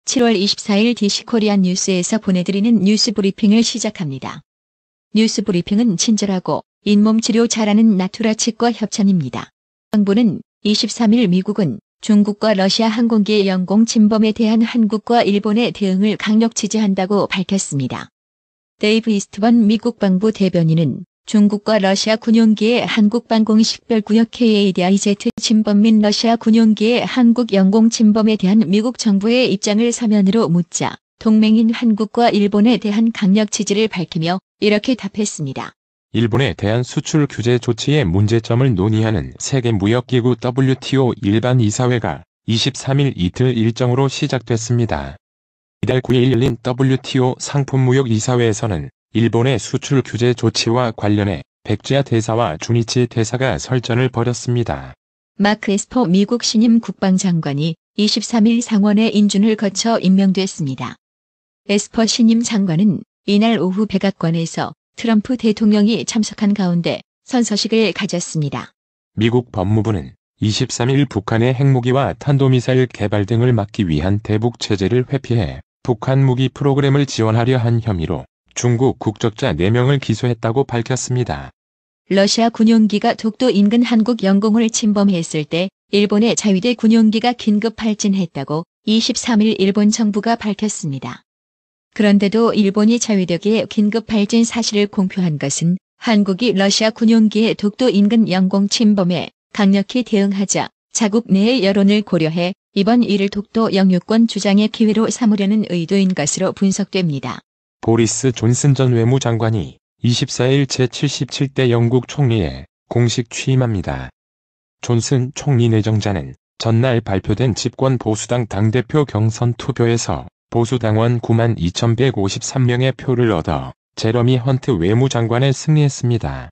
7월 24일 DC코리안 뉴스에서 보내드리는 뉴스 브리핑을 시작합니다. 뉴스 브리핑은 친절하고 잇몸 치료 잘하는 나투라 치과 협찬입니다. 정부는 23일 미국은 중국과 러시아 항공기의 영공 침범에 대한 한국과 일본의 대응을 강력 지지한다고 밝혔습니다. 데이브 이스트번 미국 방부 대변인은 중국과 러시아 군용기의 한국 방공 식별구역 KADIZ 침범 및 러시아 군용기의 한국 영공 침범에 대한 미국 정부의 입장을 서면으로 묻자 동맹인 한국과 일본에 대한 강력 지지를 밝히며 이렇게 답했습니다. 일본에 대한 수출 규제 조치의 문제점을 논의하는 세계무역기구 WTO 일반 이사회가 23일 이틀 일정으로 시작됐습니다. 이달 9일 열린 WTO 상품무역 이사회에서는 일본의 수출 규제 조치와 관련해 백지아 대사와 주니치 대사가 설전을 벌였습니다. 마크 에스퍼 미국 신임 국방장관이 23일 상원의 인준을 거쳐 임명됐습니다. 에스퍼 신임 장관은 이날 오후 백악관에서 트럼프 대통령이 참석한 가운데 선서식을 가졌습니다. 미국 법무부는 23일 북한의 핵무기와 탄도미사일 개발 등을 막기 위한 대북 제재를 회피해 북한 무기 프로그램을 지원하려 한 혐의로 중국 국적자 4명을 기소했다고 밝혔습니다. 러시아 군용기가 독도 인근 한국 영공을 침범했을 때 일본의 자위대 군용기가 긴급 발진했다고 23일 일본 정부가 밝혔습니다. 그런데도 일본이 자위대기의 긴급 발진 사실을 공표한 것은 한국이 러시아 군용기의 독도 인근 영공 침범에 강력히 대응하자 자국 내의 여론을 고려해 이번 일을 독도 영유권 주장의 기회로 삼으려는 의도인 것으로 분석됩니다. 보리스 존슨 전 외무장관이 24일 제77대 영국 총리에 공식 취임합니다. 존슨 총리 내정자는 전날 발표된 집권 보수당 당대표 경선 투표에서 보수당원 92,153명의 표를 얻어 제러미 헌트 외무장관에 승리했습니다.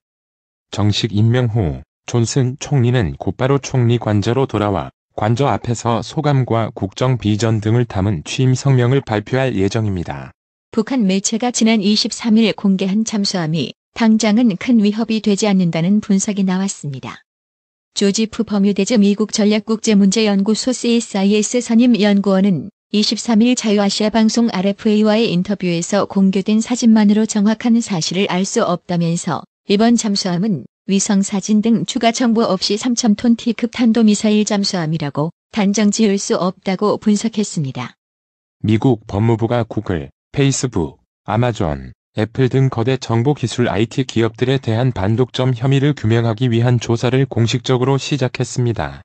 정식 임명 후 존슨 총리는 곧바로 총리 관저로 돌아와 관저 앞에서 소감과 국정 비전 등을 담은 취임 성명을 발표할 예정입니다. 북한 매체가 지난 23일 공개한 잠수함이 당장은 큰 위협이 되지 않는다는 분석이 나왔습니다. 조지프 버뮤데즈 미국 전략국제문제연구소 CSIS 선임 연구원은 23일 자유아시아 방송 RFA와의 인터뷰에서 공개된 사진만으로 정확한 사실을 알 수 없다면서 이번 잠수함은 위성사진 등 추가 정보 없이 3,000톤 T급 탄도미사일 잠수함이라고 단정 지을 수 없다고 분석했습니다. 미국 법무부가 구글, 페이스북, 아마존, 애플 등 거대 정보기술 IT 기업들에 대한 반독점 혐의를 규명하기 위한 조사를 공식적으로 시작했습니다.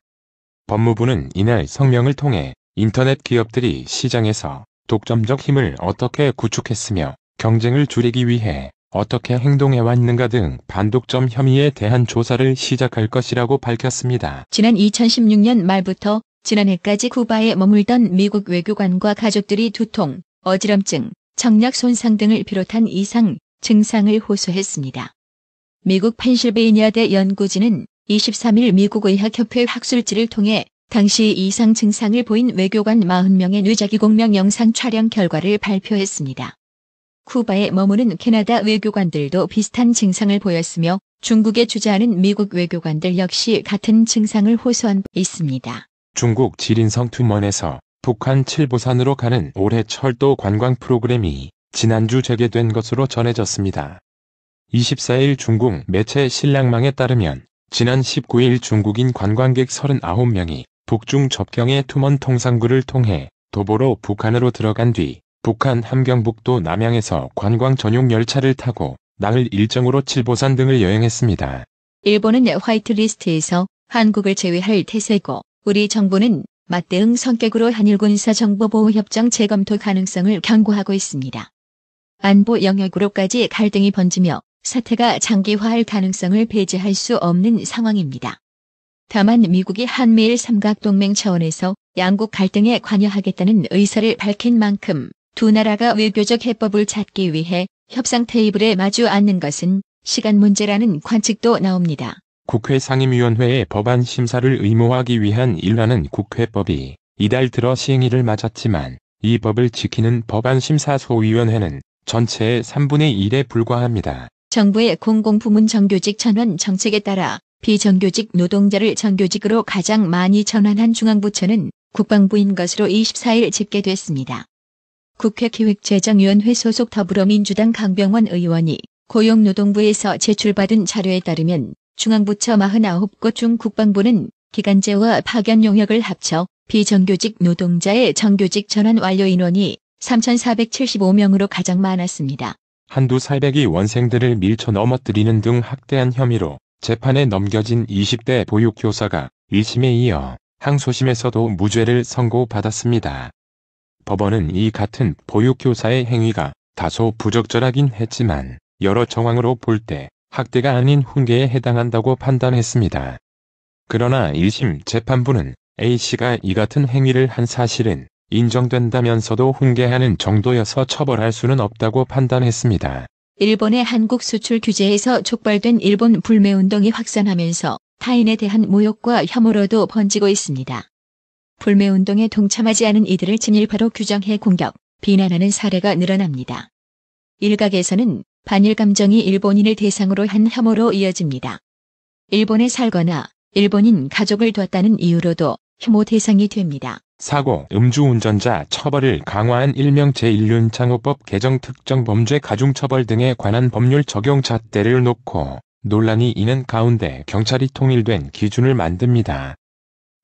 법무부는 이날 성명을 통해 인터넷 기업들이 시장에서 독점적 힘을 어떻게 구축했으며 경쟁을 줄이기 위해 어떻게 행동해왔는가 등 반독점 혐의에 대한 조사를 시작할 것이라고 밝혔습니다. 지난 2016년 말부터 지난해까지 쿠바에 머물던 미국 외교관과 가족들이 두통, 어지럼증, 청력 손상 등을 비롯한 이상 증상을 호소했습니다. 미국 펜실베이니아대 연구진은 23일 미국 의학협회 학술지를 통해 당시 이상 증상을 보인 외교관 40명의 뇌작이 공명 영상 촬영 결과를 발표했습니다. 쿠바에 머무는 캐나다 외교관들도 비슷한 증상을 보였으며 중국에 주재하는 미국 외교관들 역시 같은 증상을 호소한 바 있습니다. 중국 지린성 투먼에서 북한 칠보산으로 가는 올해 철도 관광 프로그램이 지난주 재개된 것으로 전해졌습니다. 24일 중국 매체 신랑망에 따르면 지난 19일 중국인 관광객 39명이 북중 접경의 투먼 통상구를 통해 도보로 북한으로 들어간 뒤 북한 함경북도 남양에서 관광 전용 열차를 타고 나흘 일정으로 칠보산 등을 여행했습니다. 일본은 화이트리스트에서 한국을 제외할 태세고 우리 정부는 맞대응 성격으로 한일 군사정보보호협정 재검토 가능성을 경고하고 있습니다. 안보 영역으로까지 갈등이 번지며 사태가 장기화할 가능성을 배제할 수 없는 상황입니다. 다만 미국이 한미일 삼각동맹 차원에서 양국 갈등에 관여하겠다는 의사를 밝힌 만큼 두 나라가 외교적 해법을 찾기 위해 협상 테이블에 마주 앉는 것은 시간 문제라는 관측도 나옵니다. 국회 상임위원회의 법안 심사를 의무화하기 위한 일환은 국회법이 이달 들어 시행일을 맞았지만 이 법을 지키는 법안심사소위원회는 전체의 3분의 1에 불과합니다. 정부의 공공부문 정규직 전환 정책에 따라 비정규직 노동자를 정규직으로 가장 많이 전환한 중앙부처는 국방부인 것으로 24일 집계됐습니다. 국회 기획재정위원회 소속 더불어민주당 강병원 의원이 고용노동부에서 제출받은 자료에 따르면 중앙부처 49곳 중 국방부는 기간제와 파견 용역을 합쳐 비정규직 노동자의 정규직 전환 완료 인원이 3,475명으로 가장 많았습니다. 한두 살배기 원생들을 밀쳐 넘어뜨리는 등 학대한 혐의로 재판에 넘겨진 20대 보육교사가 1심에 이어 항소심에서도 무죄를 선고받았습니다. 법원은 이 같은 보육교사의 행위가 다소 부적절하긴 했지만 여러 정황으로 볼 때 학대가 아닌 훈계에 해당한다고 판단했습니다. 그러나 1심 재판부는 A씨가 이 같은 행위를 한 사실은 인정된다면서도 훈계하는 정도여서 처벌할 수는 없다고 판단했습니다. 일본의 한국 수출 규제에서 촉발된 일본 불매운동이 확산하면서 타인에 대한 모욕과 혐오로도 번지고 있습니다. 불매운동에 동참하지 않은 이들을 친일파로 규정해 공격, 비난하는 사례가 늘어납니다. 일각에서는 반일 감정이 일본인을 대상으로 한 혐오로 이어집니다. 일본에 살거나 일본인 가족을 뒀다는 이유로도 혐오 대상이 됩니다. 사고 음주운전자 처벌을 강화한 일명 제1윤창호법 개정 특정 범죄 가중처벌 등에 관한 법률 적용 잣대를 놓고 논란이 있는 가운데 경찰이 통일된 기준을 만듭니다.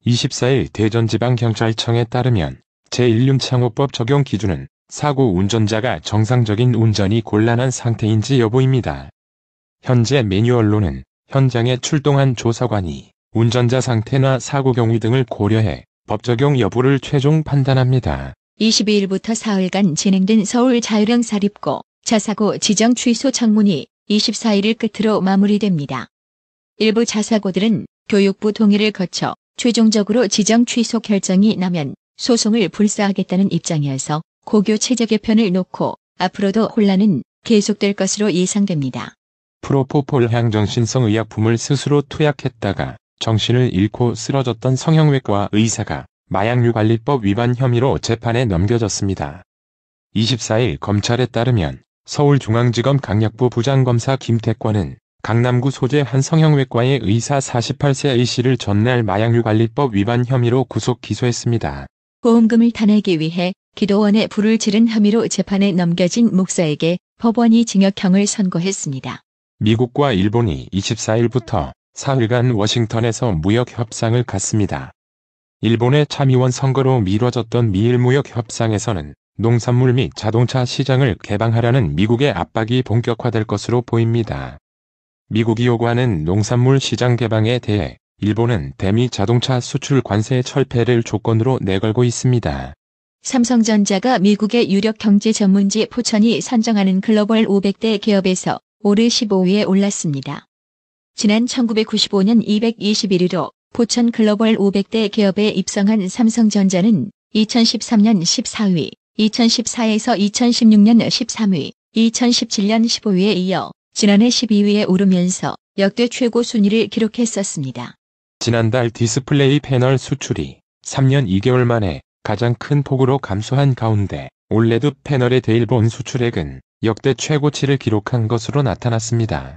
24일 대전지방경찰청에 따르면 제1윤창호법 적용 기준은 사고 운전자가 정상적인 운전이 곤란한 상태인지 여부입니다. 현재 매뉴얼로는 현장에 출동한 조사관이 운전자 상태나 사고 경위 등을 고려해 법 적용 여부를 최종 판단합니다. 22일부터 사흘간 진행된 서울 자율형 사립고 자사고 지정 취소 청문이 24일을 끝으로 마무리됩니다. 일부 자사고들은 교육부 동의를 거쳐 최종적으로 지정 취소 결정이 나면 소송을 불사하겠다는 입장이어서 고교 체제 개편을 놓고 앞으로도 혼란은 계속될 것으로 예상됩니다. 프로포폴 향정신성 의약품을 스스로 투약했다가 정신을 잃고 쓰러졌던 성형외과 의사가 마약류관리법 위반 혐의로 재판에 넘겨졌습니다. 24일 검찰에 따르면 서울중앙지검 강력부 부장검사 김태권은 강남구 소재 한 성형외과의 의사 48세 A씨를 전날 마약류관리법 위반 혐의로 구속 기소했습니다. 보험금을 타내기 위해 기도원에 불을 지른 혐의로 재판에 넘겨진 목사에게 법원이 징역형을 선고했습니다. 미국과 일본이 24일부터 사흘간 워싱턴에서 무역 협상을 갖습니다. 일본의 참의원 선거로 미뤄졌던 미일 무역 협상에서는 농산물 및 자동차 시장을 개방하라는 미국의 압박이 본격화될 것으로 보입니다. 미국이 요구하는 농산물 시장 개방에 대해 일본은 대미 자동차 수출 관세 철폐를 조건으로 내걸고 있습니다. 삼성전자가 미국의 유력 경제 전문지 포천이 선정하는 글로벌 500대 기업에서 올해 15위에 올랐습니다. 지난 1995년 221위로 포천 글로벌 500대 기업에 입성한 삼성전자는 2013년 14위, 2014에서 2016년 13위, 2017년 15위에 이어 지난해 12위에 오르면서 역대 최고 순위를 기록했었습니다. 지난달 디스플레이 패널 수출이 3년 2개월 만에 가장 큰 폭으로 감소한 가운데 올레드 패널의 대일본 수출액은 역대 최고치를 기록한 것으로 나타났습니다.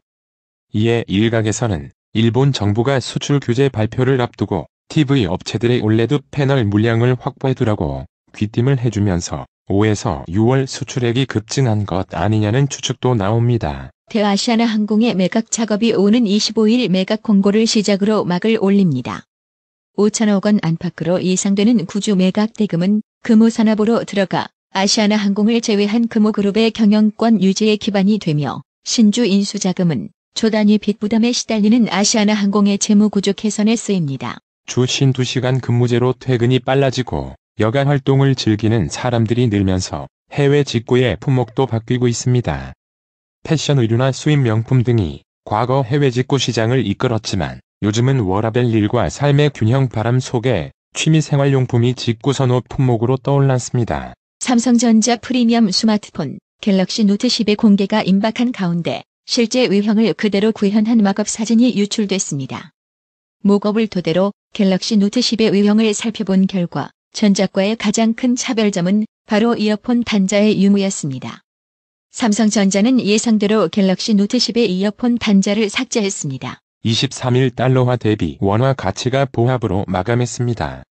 이에 일각에서는 일본 정부가 수출 규제 발표를 앞두고 TV 업체들의 올레드 패널 물량을 확보해두라고 귀띔을 해주면서 5에서 6월 수출액이 급증한 것 아니냐는 추측도 나옵니다. 대아시아나항공의 매각 작업이 오는 25일 매각 공고를 시작으로 막을 올립니다. 5천억 원 안팎으로 예상되는 구주 매각 대금은 금호산업으로 들어가 아시아나항공을 제외한 금호그룹의 경영권 유지에 기반이 되며 신주 인수자금은 초단위 빚 부담에 시달리는 아시아나항공의 재무구조 개선에 쓰입니다. 주 52시간 근무제로 퇴근이 빨라지고 여가 활동을 즐기는 사람들이 늘면서 해외 직구의 품목도 바뀌고 있습니다. 패션 의류나 수입 명품 등이 과거 해외 직구 시장을 이끌었지만 요즘은 워라밸 일과 삶의 균형 바람 속에 취미생활용품이 직구 선호 품목으로 떠올랐습니다. 삼성전자 프리미엄 스마트폰 갤럭시 노트 10의 공개가 임박한 가운데 실제 외형을 그대로 구현한 마법 사진이 유출됐습니다. 모겁을 토대로 갤럭시 노트 10의 외형을 살펴본 결과 전작과의 가장 큰 차별점은 바로 이어폰 단자의 유무였습니다. 삼성전자는 예상대로 갤럭시 노트 10의 이어폰 단자를 삭제했습니다. 23일 달러화 대비 원화 가치가 보합으로 마감했습니다.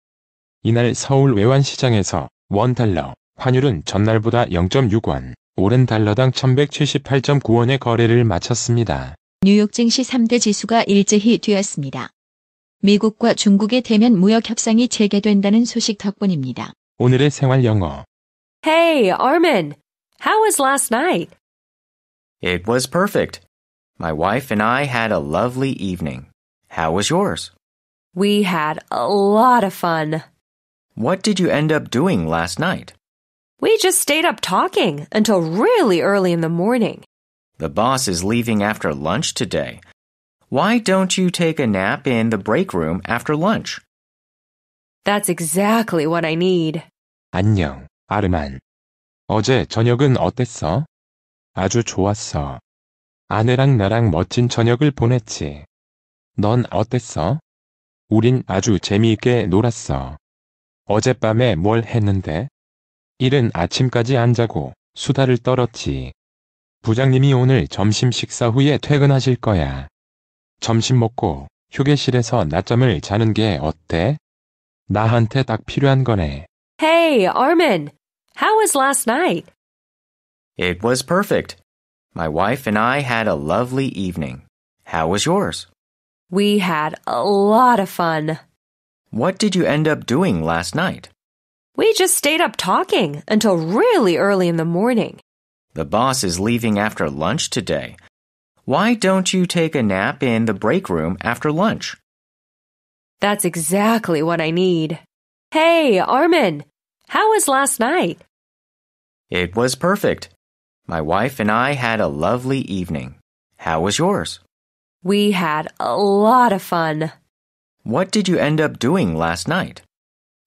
이날 서울 외환시장에서 원달러 환율은 전날보다 0.6원, 오른 달러당 1178.9원의 거래를 마쳤습니다. 뉴욕 증시 3대 지수가 일제히 뛰었습니다. 미국과 중국의 대면 무역 협상이 재개된다는 소식 덕분입니다. 오늘의 생활 영어. Hey, Armin, how was last night? It was perfect. My wife and I had a lovely evening. How was yours? We had a lot of fun. What did you end up doing last night? We just stayed up talking until really early in the morning. The boss is leaving after lunch today. Why don't you take a nap in the break room after lunch? That's exactly what I need. 안녕, 아르만. 어제 저녁은 어땠어? 아주 좋았어. 아내랑 나랑 멋진 저녁을 보냈지. 넌 어땠어? 우린 아주 재미있게 놀았어. 어젯밤에 뭘 했는데? 이른 아침까지 안 자고 수다를 떨었지. 부장님이 오늘 점심 식사 후에 퇴근하실 거야. 점심 먹고 휴게실에서 낮잠을 자는 게 어때? 나한테 딱 필요한 거네. Hey, Armin, how was last night? It was perfect. My wife and I had a lovely evening. How was yours? We had a lot of fun. What did you end up doing last night? We just stayed up talking until really early in the morning. The boss is leaving after lunch today. Why don't you take a nap in the break room after lunch? That's exactly what I need. Hey, Armin, how was last night? It was perfect. My wife and I had a lovely evening. How was yours? We had a lot of fun. What did you end up doing last night?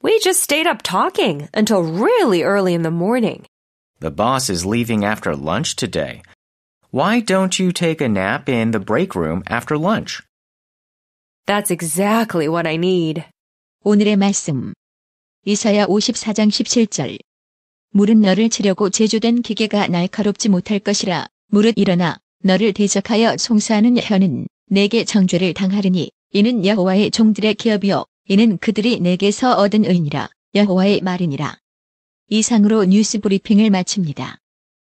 We just stayed up talking until really early in the morning. The boss is leaving after lunch today. Why don't you take a nap in the break room after lunch? That's exactly what I need. 오늘의 말씀. 이사야 54장 17절. 물은 너를 치려고 제조된 기계가 날카롭지 못할 것이라. 무릇 일어나 너를 대적하여 송사하는 혀는 내게 정죄를 당하리니 이는 여호와의 종들의 기업이요 이는 그들이 내게서 얻은 의니라. 여호와의 말이니라. 이상으로 뉴스 브리핑을 마칩니다.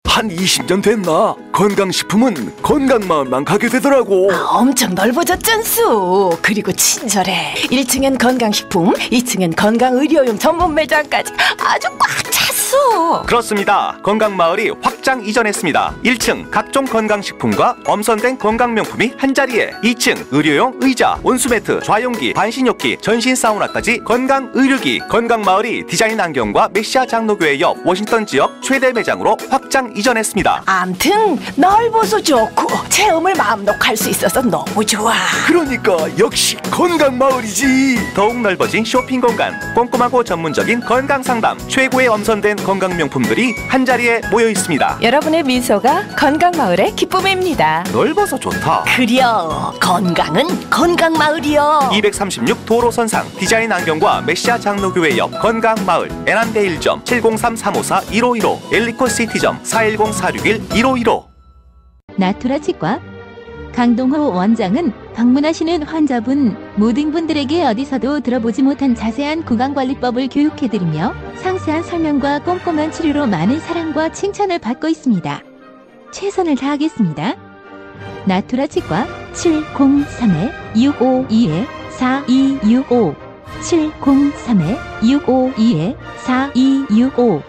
한 20년 됐나? 건강식품은 건강마을만 가게 되더라고. 엄청 넓어졌잖소. 그리고 친절해. 1층엔 건강식품, 2층엔 건강의료용 전문 매장까지 아주 꽉 찼어. 그렇습니다. 건강마을이 확장 이전했습니다. 1층 각종 건강식품과 엄선된 건강명품이 한자리에, 2층 의료용 의자, 온수매트, 좌용기, 반신욕기, 전신 사우나까지 건강의료기. 건강마을이 디자인 안경과 메시아 장로교회 옆 워싱턴 지역 최대 매장으로 확장 이전했습니다. 암튼 넓어서 좋고 체험을 마음 놓고 할 수 있어서 너무 좋아. 그러니까 역시 건강마을이지. 더욱 넓어진 쇼핑 공간, 꼼꼼하고 전문적인 건강상담, 최고의 엄선된 건강명품들이 한자리에 모여 있습니다. 여러분의 미소가 건강마을의 기쁨입니다. 넓어서 좋다. 그려 건강은 건강마을이요. 236 도로선상 디자인 안경과 메시아 장로교회 옆 건강마을 애난데 1점 703-354-1515 엘리코시티점 410-461-1515. 나투라 치과 강동호 원장은 방문하시는 환자분 모든 분들에게 어디서도 들어보지 못한 자세한 구강관리법을 교육해드리며 상세한 설명과 꼼꼼한 치료로 많은 사랑과 칭찬을 받고 있습니다. 최선을 다하겠습니다. 나투라 치과 703-652-4265 703-652-4265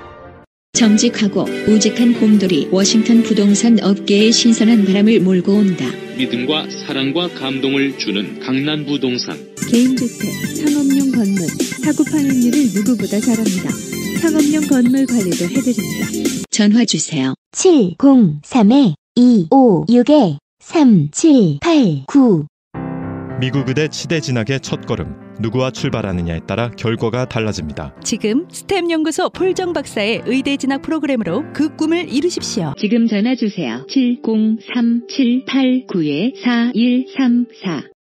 정직하고 우직한 곰돌이 워싱턴 부동산 업계의 신선한 바람을 몰고 온다. 믿음과 사랑과 감동을 주는 강남 부동산. 개인주택, 상업용 건물, 사고 파행률을 누구보다 잘합니다. 상업용 건물 관리도 해드립니다. 전화 주세요. 703-256-3789 미국 의대 치대 진학의 첫걸음. 누구와 출발하느냐에 따라 결과가 달라집니다. 지금 스템 연구소 폴정 박사의 의대 진학 프로그램으로 그 꿈을 이루십시오. 지금 전화 주세요. 703-789-4134